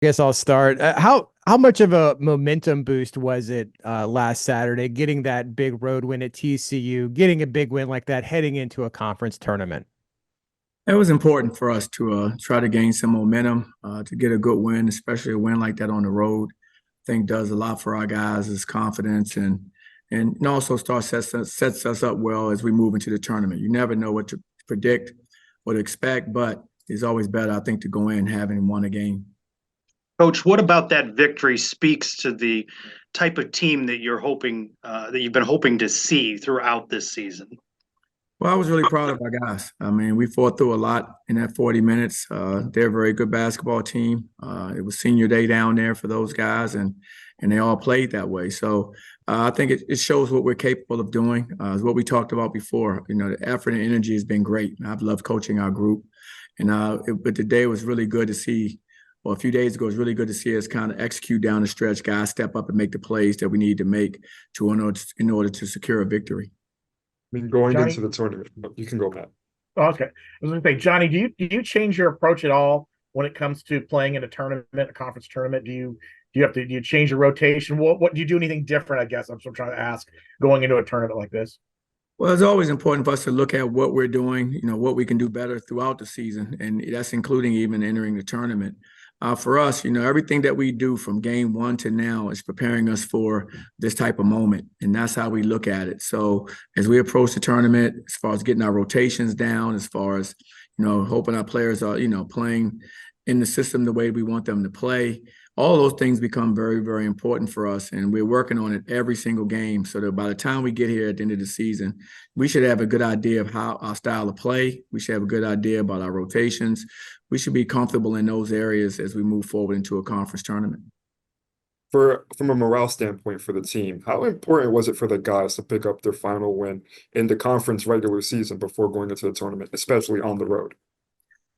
Guess I'll start. How much of a momentum boost was it last Saturday, getting that big road win at TCU, getting a big win like that, heading into a conference tournament? It was important for us to try to gain some momentum, to get a good win, especially a win like that on the road. I think does a lot for our guys' is confidence and also sets us up well as we move into the tournament. You never know what to predict, what to expect, but it's always better, I think, to go in having won a game. Coach, what about that victory speaks to the type of team that you've been hoping to see throughout this season? Well, I was really proud of our guys. I mean, we fought through a lot in that 40 minutes. They're a very good basketball team. It was senior day down there for those guys, and they all played that way. So I think it shows what we're capable of doing. Is what we talked about before. You know, the effort and energy has been great. I've loved coaching our group, and but today was really good to see. Well, a few days ago, it was really good to see us kind of execute down the stretch, guys step up and make the plays that we need to make in order to secure a victory. I mean, going into Johnny. the tournament, you can go, Matt. Okay, I was going to say, Johnny, do you change your approach at all when it comes to playing in a tournament, a conference tournament? Do you change your rotation? What do you do anything different? I guess I'm still trying to ask going into a tournament like this. Well, it's always important for us to look at what we're doing, what we can do better throughout the season, and that's including even entering the tournament. For us, everything that we do from game one to now is preparing us for this type of moment, and that's how we look at it. So as we approach the tournament, as far as getting our rotations down, as far as, hoping our players are, playing in the system the way we want them to play, all those things become very, very important for us. And we're working on it every single game so that by the time we get here at the end of the season, we should have a good idea of how our style of play. We should have a good idea about our rotations. We should be comfortable in those areas as we move forward into a conference tournament. From a morale standpoint for the team, how important was it for the guys to pick up their final win in the conference regular season before going into the tournament, especially on the road?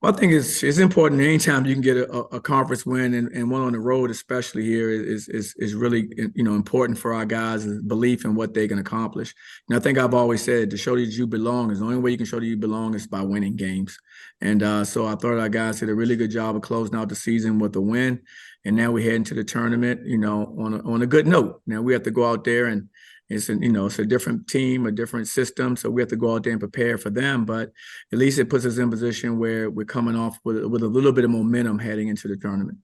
Well, I think it's important. Anytime you can get a conference win and one on the road, especially here, is really important for our guys' belief in what they can accomplish. And I think I've always said to show that you belong is the only way you can show that you belong is by winning games. And so I thought our guys did a really good job of closing out the season with a win. And now we head into the tournament, on a good note. Now we have to go out there and it's a different team, a different system, so we have to go out there and prepare for them. But at least it puts us in a position where we're coming off with a little bit of momentum heading into the tournament.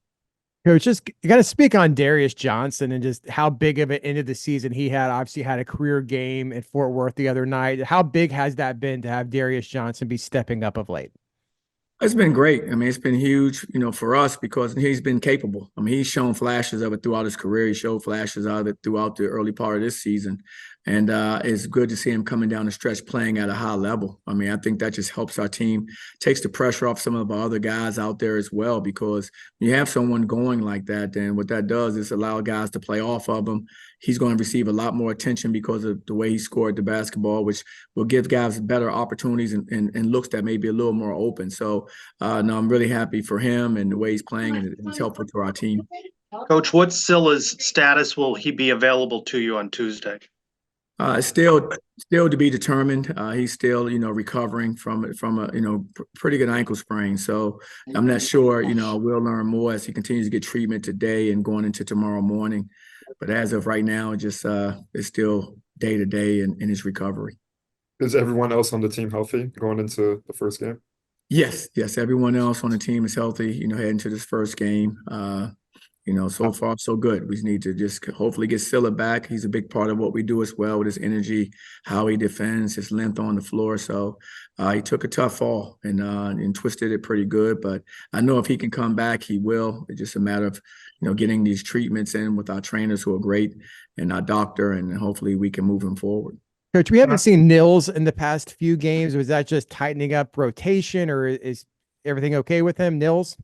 Coach, just you got to speak on Darius Johnson and just how big of an end of the season he had. Obviously, had a career game at Fort Worth the other night. How big has that been to have Darius Johnson be stepping up of late? It's been great. I mean, it's been huge, for us because he's been capable. I mean, he's shown flashes of it throughout his career. He showed flashes of it throughout the early part of this season. And it's good to see him coming down the stretch playing at a high level. I mean, I think that just helps our team, takes the pressure off some of our other guys out there as well, because when you have someone going like that, then what that does is allow guys to play off of him. He's going to receive a lot more attention because of the way he scored the basketball, which will give guys better opportunities and looks that may be a little more open. So, no, I'm really happy for him and the way he's playing, and it's helpful to our team. Coach, what's Scylla's status? Will he be available to you on Tuesday? Still to be determined. He's still, recovering from a pretty good ankle sprain. So I'm not sure. We'll learn more as he continues to get treatment today and going into tomorrow morning. But as of right now, it's still day to day in his recovery. Is everyone else on the team healthy going into the first game? Yes. Everyone else on the team is healthy. Heading to this first game. So far so good. We need to just hopefully get Scylla back. He's a big part of what we do as well with his energy, how he defends, his length on the floor. So he took a tough fall and twisted it pretty good. But I know if he can come back, he will. It's just a matter of getting these treatments in with our trainers who are great and our doctor, and hopefully we can move him forward. Coach, we haven't seen Nils in the past few games. Was that just tightening up rotation, or is everything okay with him, Nils?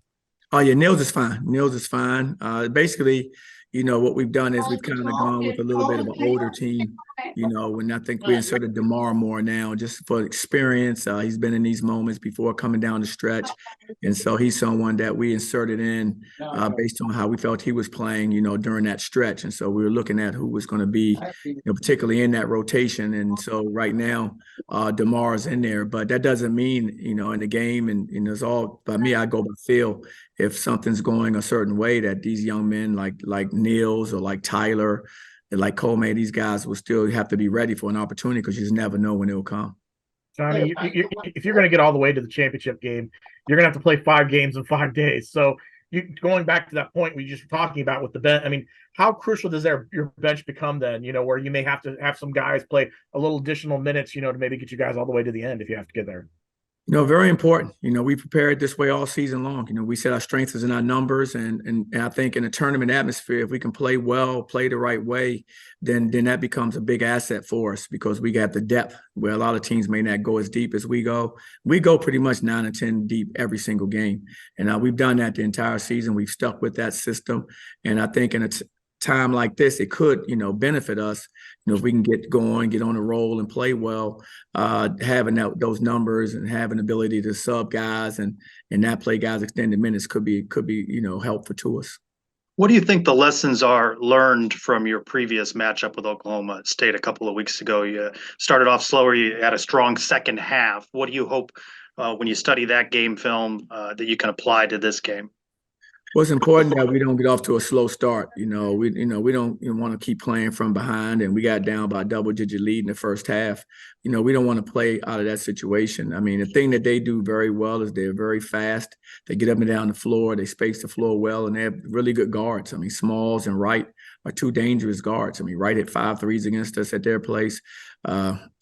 Oh, yeah, Nils is fine. Nils is fine. Basically, what we've done is we've kind of gone with a little bit of an older team, and I think we inserted DeMar more now just for experience. He's been in these moments before coming down the stretch. And so he's someone that we inserted in based on how we felt he was playing, during that stretch. And so we were looking at who was going to be, particularly in that rotation. And so right now, DeMar is in there, but that doesn't mean, in the game, and it's all by me, I go by feel. if something's going a certain way, that these young men like Niels or like Tyler and like Coleman, these guys will still have to be ready for an opportunity because you just never know when it will come. Johnny, if you're going to get all the way to the championship game, you're going to have to play 5 games in 5 days. So going back to that point we just were talking about with the bench, I mean, how crucial does your bench become then, where you may have to have some guys play a little additional minutes, to maybe get you guys all the way to the end if you have to get there? Very important. We prepared this way all season long. We said our strength is in our numbers, and I think in a tournament atmosphere, if we can play well, play the right way, then that becomes a big asset for us because we got the depth where a lot of teams may not go as deep as we go. We go pretty much 9 or 10 deep every single game, and we've done that the entire season. We've stuck with that system, and I think in a time like this, it could, benefit us, if we can get going, get on a roll and play well, having those numbers and having ability to sub guys and not play guys extended minutes could be, helpful to us. What do you think the lessons are learned from your previous matchup with Oklahoma State a couple of weeks ago? You started off slower, you had a strong second half. What do you hope when you study that game film that you can apply to this game? Well, it's important that we don't get off to a slow start. We don't want to keep playing from behind, and we got down by a double-digit lead in the first half. We don't want to play out of that situation. I mean, the thing that they do very well is they're very fast. They get up and down the floor. They space the floor well, and they have really good guards. I mean, Smalls and Wright are 2 dangerous guards. I mean, Wright hit 5 threes against us at their place.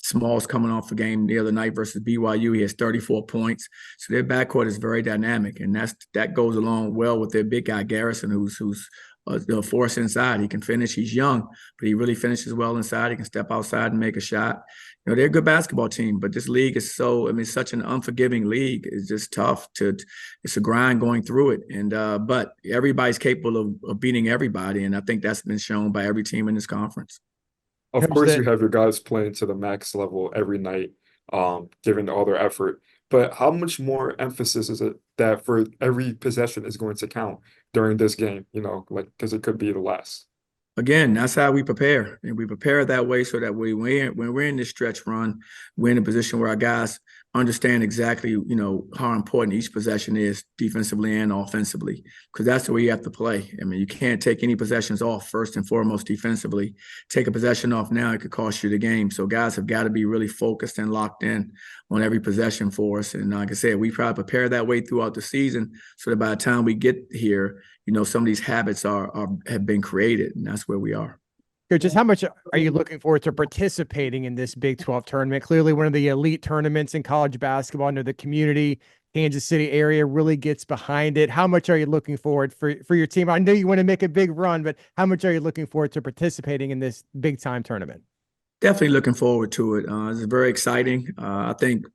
Smalls coming off a game the other night versus BYU, he has 34 points. So their backcourt is very dynamic, and that goes along well with their big guy Garrison, who's a force inside. He can finish. He's young, but he really finishes well inside. He can step outside and make a shot. They're a good basketball team, but this league is such an unforgiving league. It's just tough it's a grind going through it. And but everybody's capable of beating everybody, and I think that's been shown by every team in this conference. Of course, you have your guys playing to the max level every night, giving all their effort. But how much more emphasis is it that for every possession is going to count during this game? Because it could be the last. Again, that's how we prepare, and we prepare that way so that when we're in this stretch run, we're in a position where our guys understand exactly, how important each possession is defensively and offensively, because that's the way you have to play. I mean, you can't take any possessions off first and foremost defensively. Take a possession off now, it could cost you the game. So guys have got to be really focused and locked in on every possession for us. And like I said, we try to prepare that way throughout the season so that by the time we get here, some of these habits have been created, and that's where we are. Just how much are you looking forward to participating in this Big 12 tournament? Clearly one of the elite tournaments in college basketball. I know the community, Kansas City area really gets behind it. How much are you looking forward for your team? I know you want to make a big run, but how much are you looking forward to participating in this big time tournament? Definitely looking forward to it. It's very exciting. I think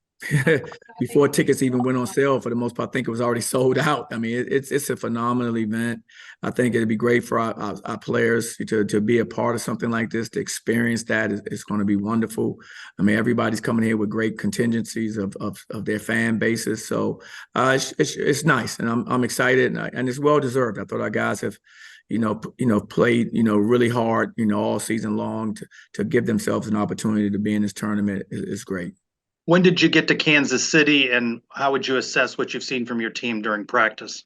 before tickets even went on sale, for the most part, I think it was already sold out. I mean, it's a phenomenal event. I think it'd be great for our players to be a part of something like this, to experience that. It's going to be wonderful. I mean, everybody's coming here with great contingencies of their fan bases. So it's nice, and I'm excited, and it's well deserved. I thought our guys have played, really hard, all season long to give themselves an opportunity to be in this tournament is great. When did you get to Kansas City, and how would you assess what you've seen from your team during practice?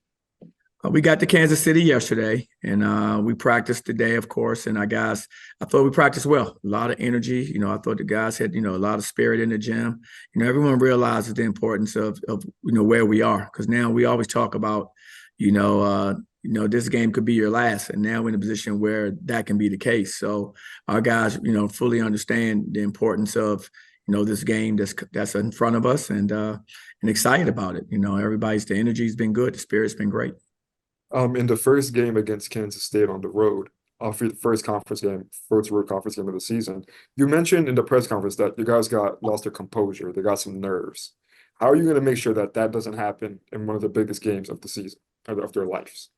We got to Kansas City yesterday, and we practiced today, of course. And our guys, I thought we practiced well. A lot of energy. I thought the guys had, a lot of spirit in the gym. Everyone realizes the importance of where we are, because now we always talk about, this game could be your last, and now we're in a position where that can be the case. So our guys, fully understand the importance of this game that's in front of us, and excited about it. The energy's been good. The spirit's been great. In the first game against Kansas State on the road, for the first road conference game of the season, you mentioned in the press conference that you guys lost their composure. They got some nerves. How are you going to make sure that doesn't happen in one of the biggest games of the season, of their lives?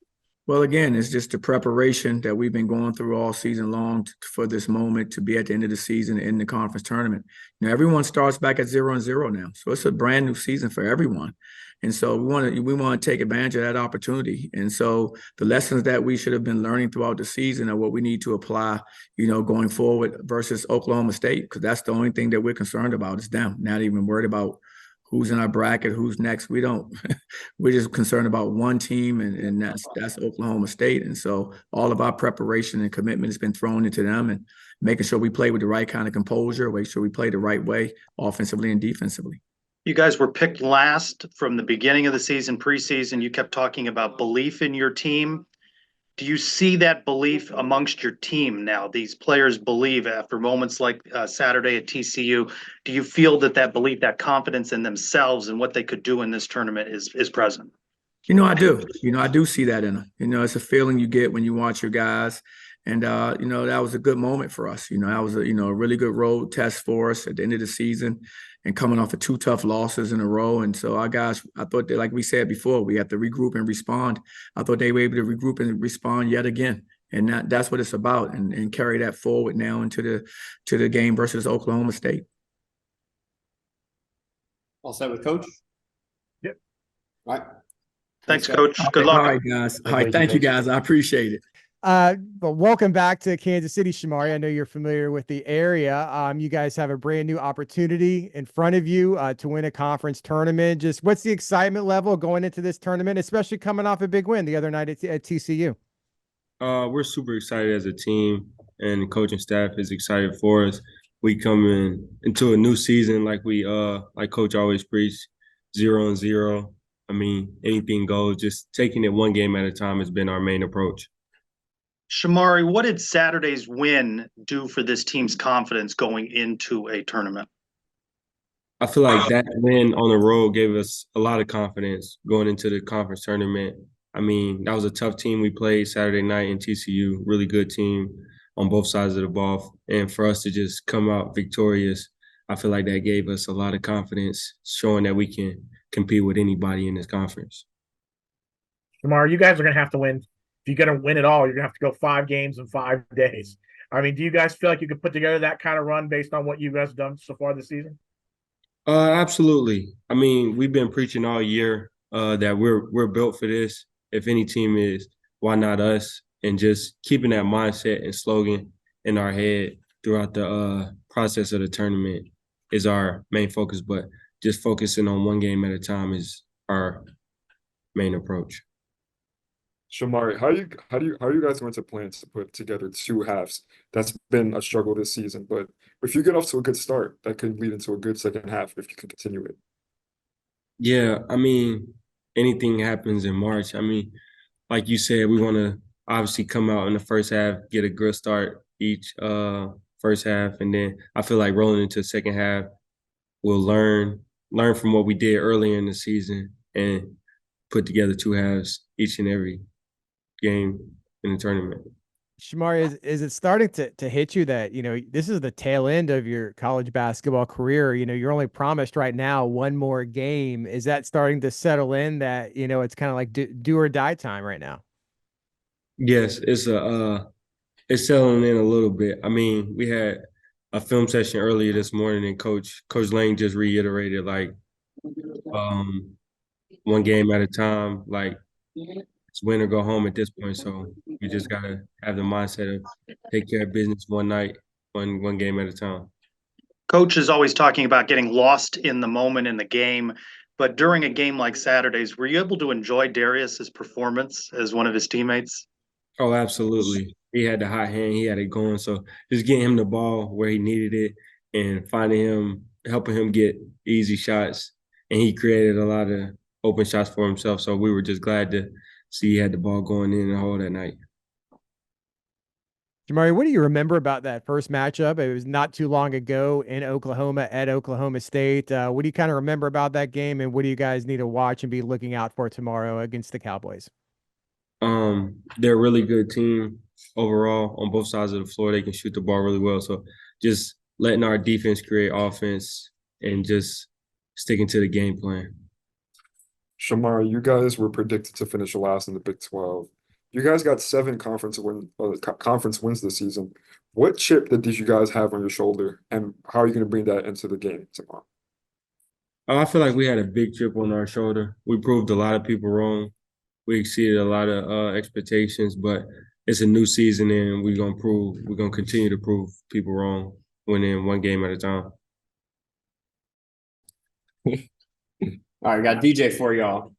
Well, again, it's just the preparation that we've been going through all season long for this moment to be at the end of the season in the conference tournament. Everyone starts back at 0-0 now, so it's a brand new season for everyone. And so we want to take advantage of that opportunity. And so the lessons that we should have been learning throughout the season are what we need to apply, going forward versus Oklahoma State, because that's the only thing that we're concerned about is them. Not even worried about who's in our bracket, who's next. We don't. We're just concerned about one team, and that's Oklahoma State. And so all of our preparation and commitment has been thrown into them, and making sure we play with the right kind of composure, make sure we play the right way, offensively and defensively. You guys were picked last from the beginning of the season, preseason. You kept talking about belief in your team. Do you see that belief amongst your team now? These players believe after moments like Saturday at TCU. Do you feel that belief, that confidence in themselves and what they could do in this tournament is present? I do. I do see that in them. It's a feeling you get when you watch your guys. And, that was a good moment for us. That was a really good road test for us at the end of the season and coming off of 2 tough losses in a row. And so our guys, I thought that, like we said before, we have to regroup and respond. I thought they were able to regroup and respond yet again. And that's what it's about, and carry that forward now into the game versus Oklahoma State. All set with Coach? Yep. All right. Thanks, Coach. Good luck. All right, guys. All right, thank you, guys. I appreciate it. But welcome back to Kansas City, Shemarri. I know you're familiar with the area. You guys have a brand new opportunity in front of you to win a conference tournament. Just what's the excitement level going into this tournament, especially coming off a big win the other night at TCU? We're super excited as a team, and the coaching staff is excited for us. We come into a new season like Coach always preached, 0-0. I mean, anything goes. Just taking it one game at a time has been our main approach. Shemarri, what did Saturday's win do for this team's confidence going into a tournament? I feel like that win on the road gave us a lot of confidence going into the conference tournament. I mean, that was a tough team we played Saturday night in TCU, really good team on both sides of the ball. And for us to just come out victorious, I feel like that gave us a lot of confidence, showing that we can compete with anybody in this conference. Shemarri, you guys are going to have to win. If you're going to win it all, you're going to have to go 5 games in 5 days. I mean, do you guys feel like you could put together that kind of run based on what you guys have done so far this season? Absolutely. I mean, we've been preaching all year that we're built for this. If any team is, why not us? And just keeping that mindset and slogan in our head throughout the process of the tournament is our main focus. But just focusing on one game at a time is our main approach. Shemarri, how are you guys going to plan to put together 2 halves? That's been a struggle this season, but if you get off to a good start, that could lead into a good second half if you can continue it. Yeah, I mean, anything happens in March. I mean, like you said, we want to obviously come out in the first half, get a good start each first half, and then I feel like rolling into the second half, we'll learn from what we did earlier in the season and put together 2 halves each and every game in the tournament. Shemarri, is it starting to hit you that, this is the tail end of your college basketball career? You're only promised right now 1 more game. Is that starting to settle in that, it's kind of like do or die time right now? Yes, it's settling in a little bit. I mean, we had a film session earlier this morning, and Coach Lane just reiterated one game at a time, like it's win or go home at this point. So we just gotta have the mindset of take care of business one night, one game at a time. Coach is always talking about getting lost in the moment in the game, but during a game like Saturday's, were you able to enjoy Darius's performance as one of his teammates? Oh, absolutely. He had the hot hand. He had it going. So just getting him the ball where he needed it and helping him get easy shots. And he created a lot of open shots for himself. So we were just glad to see he had the ball going in the hole that night. Shemarri, what do you remember about that first matchup? It was not too long ago in Oklahoma at Oklahoma State. What do you kind of remember about that game, and what do you guys need to watch and be looking out for tomorrow against the Cowboys? They're a really good team overall on both sides of the floor. They can shoot the ball really well. So just letting our defense create offense and just sticking to the game plan. Shemarri, you guys were predicted to finish last in the Big 12. You guys got 7 conference wins this season. What chip did you guys have on your shoulder, and how are you going to bring that into the game tomorrow? I feel like we had a big chip on our shoulder. We proved a lot of people wrong. We exceeded a lot of expectations, but it's a new season, and we're gonna continue to prove people wrong, winning one game at a time. All right, got DJ for y'all.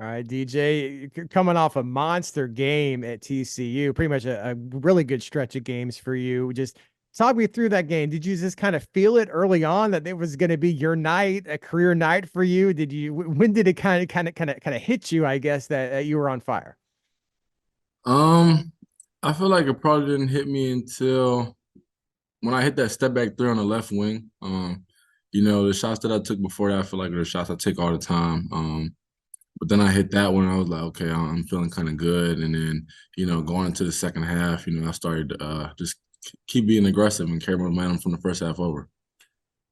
All right, DJ, you're coming off a monster game at TCU, pretty much a really good stretch of games for you. Just talk me through that game. Did you just kind of feel it early on that it was going to be your night, a career night for you? Did you? When did it kind of hit you? I guess that you were on fire. I feel like it probably didn't hit me until when I hit that step back three on the left wing. The shots that I took before that, I feel like are the shots I take all the time. But then I hit that one, and I was like, okay, I'm feeling kind of good. And then, going into the second half, I started to just keep being aggressive and carry momentum from the first half over.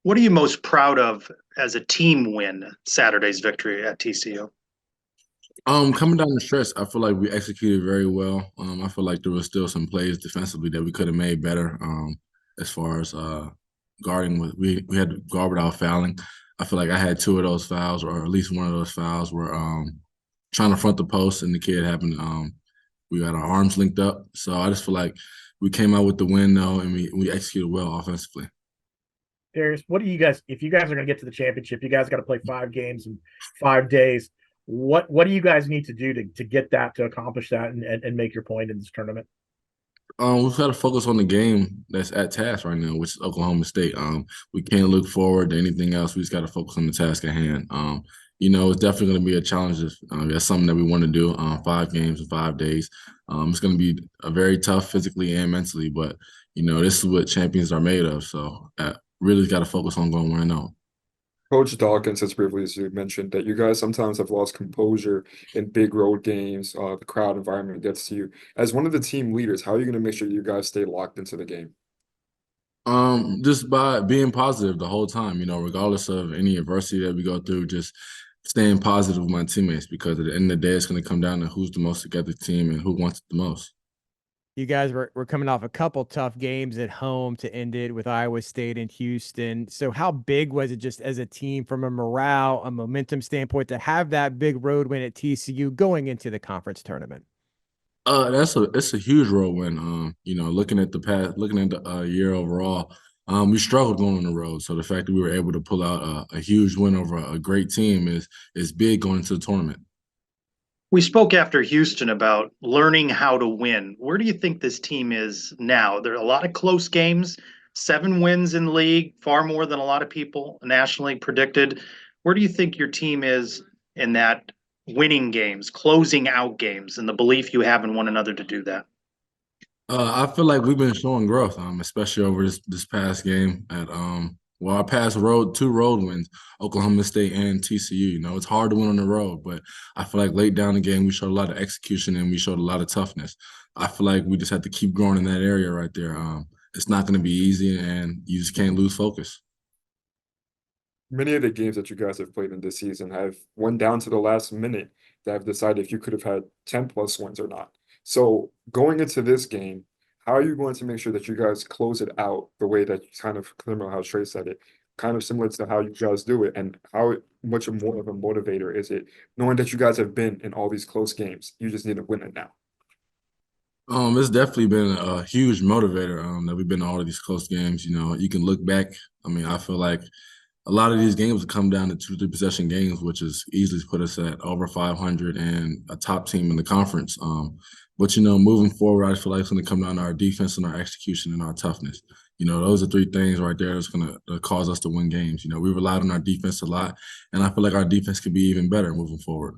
What are you most proud of as a team win Saturday's victory at TCU? Coming down the stretch, I feel like we executed very well. I feel like there was still some plays defensively that we could have made better. As far as guarding, we had to guard without fouling. I feel like I had two of those fouls, or at least one of those fouls, were trying to front the post, and the kid happened. We got our arms linked up, so I just feel like we came out with the win though, and we executed well offensively. Darius, what do you guys? If you guys are going to get to the championship, you guys got to play 5 games in 5 days. What do you guys need to do to get that, to accomplish that, and make your point in this tournament? We've got to focus on the game that's at task right now, which is Oklahoma State. We can't look forward to anything else. We just got to focus on the task at hand. It's definitely going to be a challenge. That's something that we want to do. 5 games in 5 days. It's going to be a very tough physically and mentally, but this is what champions are made of. So really got to focus on going 1-0. Coach Dawkins has previously mentioned that you guys sometimes have lost composure in big road games. The crowd environment gets to you. As one of the team leaders, how are you going to make sure you guys stay locked into the game? Just by being positive the whole time, regardless of any adversity that we go through, just staying positive with my teammates, because at the end of the day, it's going to come down to who's the most together team and who wants it the most. You guys were coming off a couple tough games at home to end it with Iowa State and Houston. So how big was it just as a team from a morale, a momentum standpoint to have that big road win at TCU going into the conference tournament? It's a huge road win. Looking at the year overall, we struggled going on the road. So the fact that we were able to pull out a huge win over a great team is big going into the tournament. We spoke after Houston about learning how to win. Where do you think this team is now? There are a lot of close games, 7 wins in the league, far more than a lot of people nationally predicted. Where do you think your team is in that winning games, closing out games, and the belief you have in one another to do that? I feel like we've been showing growth, especially over this past game at our past 2 road wins, Oklahoma State and TCU. It's hard to win on the road, but I feel like late down the game we showed a lot of execution and we showed a lot of toughness. I feel like we just have to keep growing in that area right there. It's not going to be easy, and you just can't lose focus. Many of the games that you guys have played in this season have went down to the last minute that have decided if you could have had 10+ wins or not. So going into this game, how are you going to make sure that you guys close it out the way that you kind of, similar how Trey said it, kind of similar to how you guys do it, and how much more of a motivator is it knowing that you guys have been in all these close games? You just need to win it now. It's definitely been a huge motivator that we've been in all of these close games. You can look back. I feel like a lot of these games have come down to 2-3 possession games, which has easily put us at over 500 and a top team in the conference. But moving forward, I feel like it's going to come down to our defense and our execution and our toughness. Those are 3 things right there that's going to cause us to win games. We relied on our defense a lot, and I feel like our defense could be even better moving forward.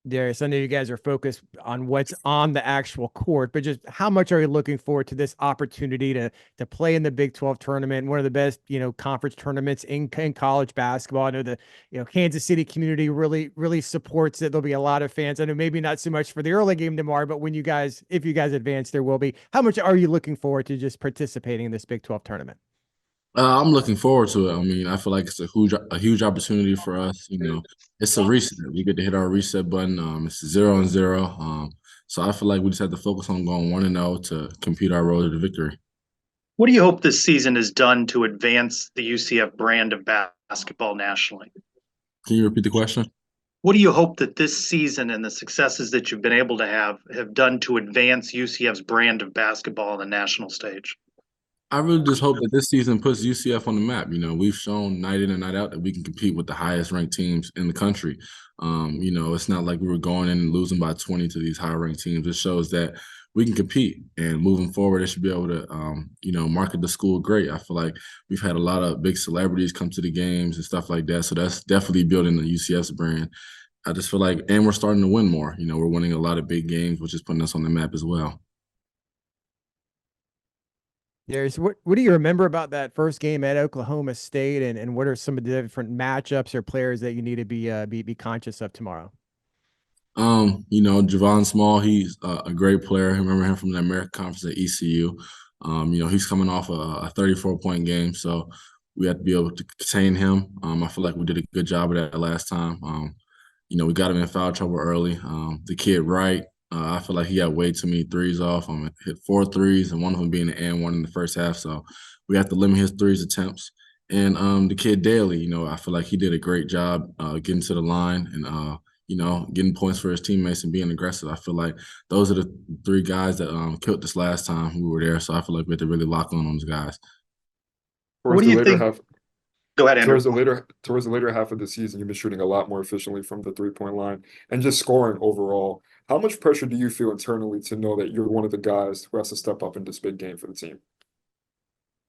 Darius, I know you guys are focused on what's on the actual court, but just how much are you looking forward to this opportunity to play in the Big 12 tournament, one of the best, conference tournaments in college basketball? I know the, Kansas City community really supports it. There'll be a lot of fans. I know maybe not so much for the early game tomorrow, but if you guys advance, there will be. How much are you looking forward to just participating in this Big 12 tournament? I'm looking forward to it. I feel like it's a huge opportunity for us. It's a reset. We get to hit our reset button. It's 0-0. So I feel like we just have to focus on going 1-0 to compete our road to the victory. What do you hope this season has done to advance the UCF brand of basketball nationally? Can you repeat the question? What do you hope that this season and the successes that you've been able to have done to advance UCF's brand of basketball on the national stage? I really just hope that this season puts UCF on the map. You know, we've shown night in and night out that we can compete with the highest ranked teams in the country. You know, it's not like we were going in and losing by 20 to these high ranked teams. It shows that we can compete, and moving forward, they should be able to, you know, market the school great. I feel like we've had a lot of big celebrities come to the games and stuff like that. So that's definitely building the UCF's brand. I just feel like, and we're starting to win more. You know, we're winning a lot of big games, which is putting us on the map as well. Darius, what do you remember about that first game at Oklahoma State, and what are some of the different matchups or players that you need to be conscious of tomorrow? You know, Javon Small, he's a great player. I remember him from the American Conference at ECU. You know, he's coming off a 34-point game, so we have to be able to contain him. I feel like we did a good job of that last time. You know, we got him in foul trouble early. The kid Wright, I feel like he had way too many threes off. Hit 4 threes, and one of them being an and one in the first half. So we have to limit his threes attempts. And the kid Daly, you know, I feel like he did a great job getting to the line and you know, getting points for his teammates and being aggressive. I feel like those are the 3 guys that killed us last time we were there. So I feel like we had to really lock on those guys. What do you think? Go ahead, Andrew. Towards the later half of the season, you've been shooting a lot more efficiently from the 3-point line and just scoring overall. How much pressure do you feel internally to know that you're one of the guys who has to step up in this big game for the team?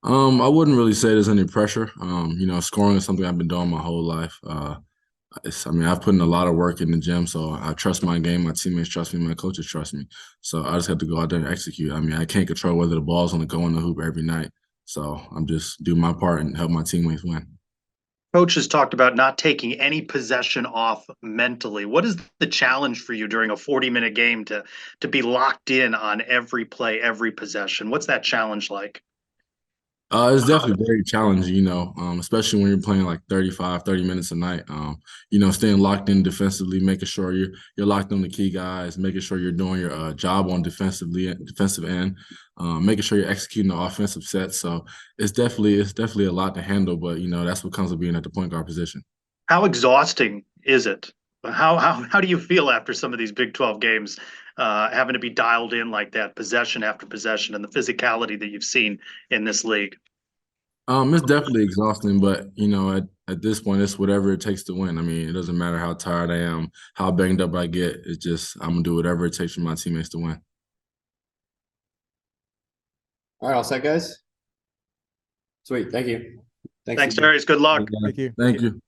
I wouldn't really say there's any pressure. You know, scoring is something I've been doing my whole life. I mean, I've put in a lot of work in the gym, so I trust my game. My teammates trust me. My coaches trust me. So I just have to go out there and execute. I mean, I can't control whether the ball's going to go in the hoop every night. So I'm just doing my part and help my teammates win. Coach has talked about not taking any possession off mentally. What is the challenge for you during a 40-minute game to be locked in on every play, every possession? What's that challenge like? It's definitely very challenging, you know, especially when you're playing like 30 minutes a night. You know, staying locked in defensively, making sure you're locked on the key guys, making sure you're doing your job on defensive end, making sure you're executing the offensive set. So it's definitely a lot to handle, but you know, that's what comes with being at the point guard position. How exhausting is it? How do you feel after some of these Big 12 games, having to be dialed in like that, possession after possession, and the physicality that you've seen in this league? It's definitely exhausting, but you know, at this point, it's whatever it takes to win. I mean, it doesn't matter how tired I am, how banged up I get. It's just I'm gonna do whatever it takes for my teammates to win. All right, all set, guys. Sweet. Thank you. Thanks, Darius. Good luck. Thank you. Thank you.